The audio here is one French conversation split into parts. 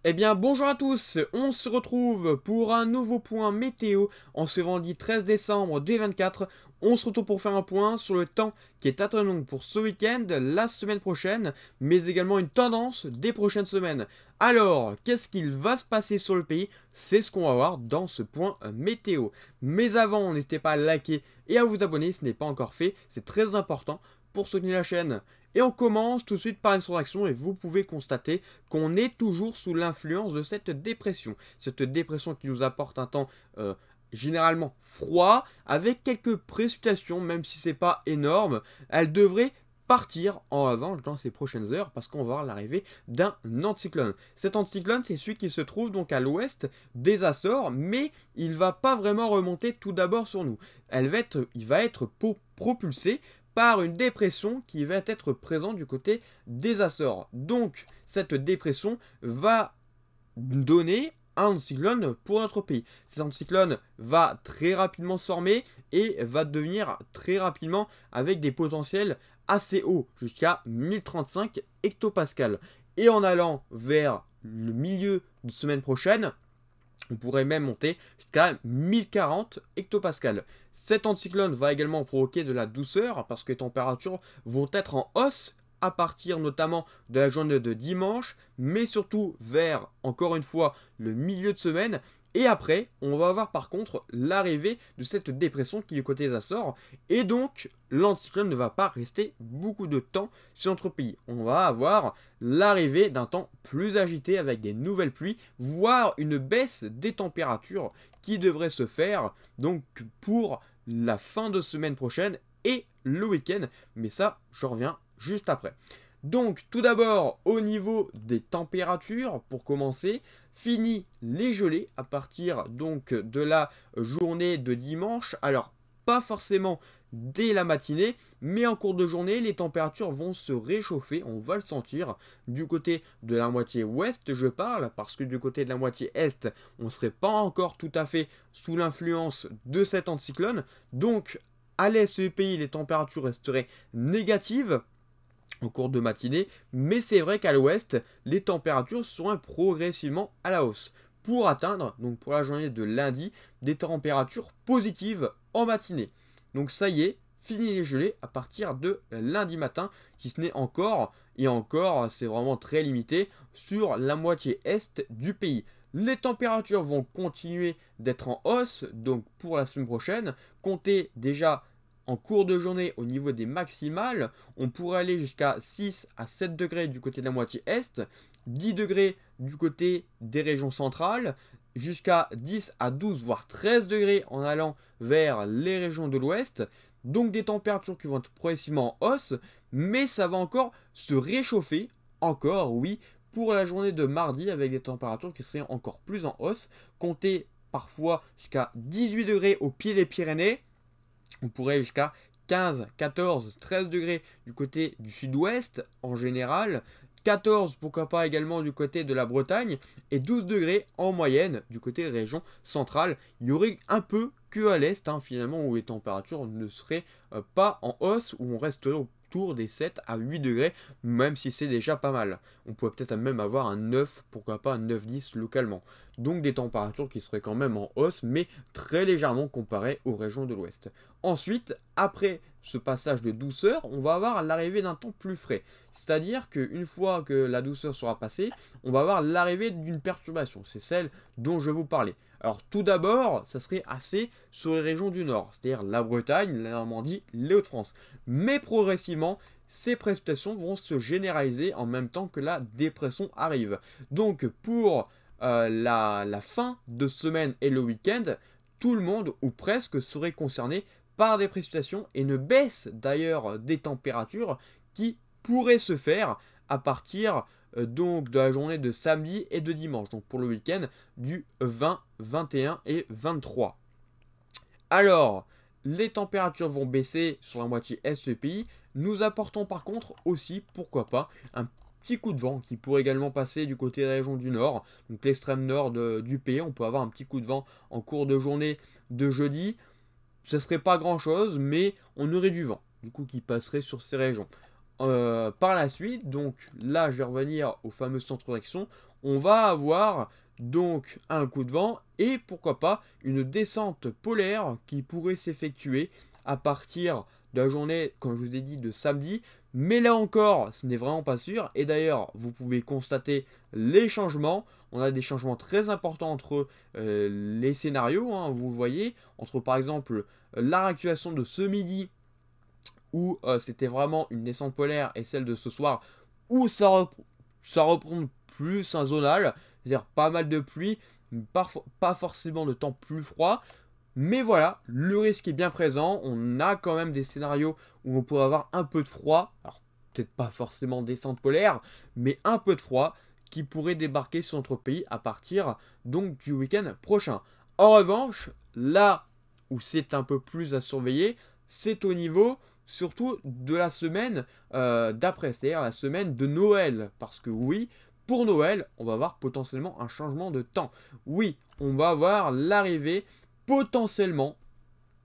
Eh bien bonjour à tous, on se retrouve pour un nouveau point météo en ce vendredi 13 décembre 2024. On se retrouve pour faire un point sur le temps qui est attendu pour ce week-end, la semaine prochaine, mais également une tendance des prochaines semaines. Alors, qu'est-ce qu'il va se passer sur le pays? C'est ce qu'on va voir dans ce point météo. Mais avant, n'hésitez pas à liker et à vous abonner si ce n'est pas encore fait, c'est très important pour soutenir la chaîne. Et on commence tout de suite par une introduction et vous pouvez constater qu'on est toujours sous l'influence de cette dépression. Cette dépression qui nous apporte un temps généralement froid, avec quelques précipitations, même si c'est pas énorme. Elle devrait partir en revanche dans ces prochaines heures parce qu'on va voir l'arrivée d'un anticyclone. Cet anticyclone, c'est celui qui se trouve donc à l'ouest des Açores, mais il va pas vraiment remonter tout d'abord sur nous. Il va être propulsé par une dépression qui va être présente du côté des Açores. Donc, cette dépression va donner un anticyclone pour notre pays. Cet anticyclone va très rapidement se former et va devenir très rapidement avec des potentiels assez hauts, jusqu'à 1035 hectopascales. Et en allant vers le milieu de semaine prochaine, on pourrait même monter jusqu'à 1040 hectopascales. Cet anticyclone va également provoquer de la douceur parce que les températures vont être en hausse à partir notamment de la journée de dimanche, mais surtout vers, encore une fois, le milieu de semaine. Et après, on va avoir par contre l'arrivée de cette dépression qui est du côté des Açores. Et donc, l'anticyclone ne va pas rester beaucoup de temps sur notre pays. On va avoir l'arrivée d'un temps plus agité avec des nouvelles pluies, voire une baisse des températures qui devrait se faire donc pour la fin de semaine prochaine et le week-end. Mais ça, je reviens juste après. Donc tout d'abord au niveau des températures, pour commencer, fini les gelées à partir donc de la journée de dimanche. Alors pas forcément dès la matinée, mais en cours de journée, les températures vont se réchauffer, on va le sentir. Du côté de la moitié ouest, je parle, parce que du côté de la moitié est, on ne serait pas encore tout à fait sous l'influence de cet anticyclone. Donc à l'est du pays, les températures resteraient négatives en cours de matinée, mais c'est vrai qu'à l'ouest, les températures seront progressivement à la hausse pour atteindre, donc pour la journée de lundi, des températures positives en matinée. Donc ça y est, fini les gelées à partir de lundi matin, qui ce n'est encore, et encore, c'est vraiment très limité, sur la moitié est du pays. Les températures vont continuer d'être en hausse, donc pour la semaine prochaine, comptez déjà en cours de journée au niveau des maximales, on pourrait aller jusqu'à 6 à 7 degrés du côté de la moitié est, 10 degrés du côté des régions centrales, jusqu'à 10 à 12 voire 13 degrés en allant vers les régions de l'ouest. Donc des températures qui vont être progressivement en hausse, mais ça va encore se réchauffer, encore oui, pour la journée de mardi avec des températures qui seraient encore plus en hausse. Comptez parfois jusqu'à 18 degrés au pied des Pyrénées. On pourrait jusqu'à 15, 14, 13 degrés du côté du sud-ouest en général, 14 pourquoi pas également du côté de la Bretagne et 12 degrés en moyenne du côté des régions centrales. Il y aurait un peu que à l'est finalement où les températures ne seraient pas en hausse, où on resterait autour des 7 à 8 degrés, même si c'est déjà pas mal. On pourrait peut-être même avoir un 9, pourquoi pas un 9-10 localement. Donc des températures qui seraient quand même en hausse, mais très légèrement comparées aux régions de l'ouest. Ensuite, après ce passage de douceur, on va avoir l'arrivée d'un temps plus frais. C'est-à-dire qu'une fois que la douceur sera passée, on va avoir l'arrivée d'une perturbation. C'est celle dont je vais vous parler. Alors tout d'abord, ça serait assez sur les régions du nord, c'est-à-dire la Bretagne, la Normandie, les Hauts-de-France. Mais progressivement, ces précipitations vont se généraliser en même temps que la dépression arrive. Donc pour la fin de semaine et le week-end, tout le monde, ou presque, serait concerné par des précipitations et une baisse d'ailleurs des températures qui pourrait se faire à partir donc de la journée de samedi et de dimanche, donc pour le week-end du 20, 21 et 23. Alors, les températures vont baisser sur la moitié est du pays. Nous apportons par contre aussi, pourquoi pas, un petit coup de vent qui pourrait également passer du côté des régions du nord, donc l'extrême nord du pays. On peut avoir un petit coup de vent en cours de journée de jeudi. Ce serait pas grand chose, mais on aurait du vent, du coup, qui passerait sur ces régions. Par la suite, donc là je vais revenir au fameux centre d'action, on va avoir donc un coup de vent et pourquoi pas une descente polaire qui pourrait s'effectuer à partir de la journée, comme je vous ai dit, de samedi. Mais là encore, ce n'est vraiment pas sûr. Et d'ailleurs, vous pouvez constater les changements. On a des changements très importants entre les scénarios, hein, vous le voyez. Entre par exemple la réactivation de ce midi où c'était vraiment une descente polaire et celle de ce soir où ça reprend plus un zonal, c'est-à-dire pas mal de pluie, pas forcément de temps plus froid. Mais voilà, le risque est bien présent. On a quand même des scénarios où on pourrait avoir un peu de froid. Alors, peut-être pas forcément descente polaire, mais un peu de froid qui pourrait débarquer sur notre pays à partir donc du week-end prochain. En revanche, là où c'est un peu plus à surveiller, c'est au niveau surtout de la semaine d'après, c'est-à-dire la semaine de Noël. Parce que oui, pour Noël, on va avoir potentiellement un changement de temps. Oui, on va avoir l'arrivée potentiellement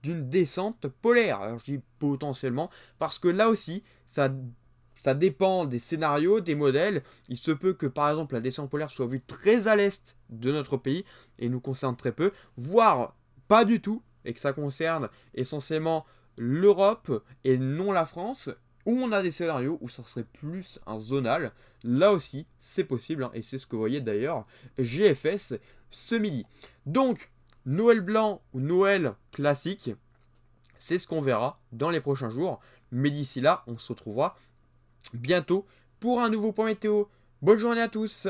d'une descente polaire. Alors je dis potentiellement parce que là aussi, ça dépend des scénarios, des modèles. Il se peut que par exemple la descente polaire soit vue très à l'est de notre pays et nous concerne très peu, voire pas du tout, et que ça concerne essentiellement l'Europe et non la France, où on a des scénarios où ça serait plus un zonal. Là aussi, c'est possible, hein, et c'est ce que vous voyez d'ailleurs GFS ce midi. Donc, Noël blanc ou Noël classique, c'est ce qu'on verra dans les prochains jours. Mais d'ici là, on se retrouvera bientôt pour un nouveau point météo. Bonne journée à tous!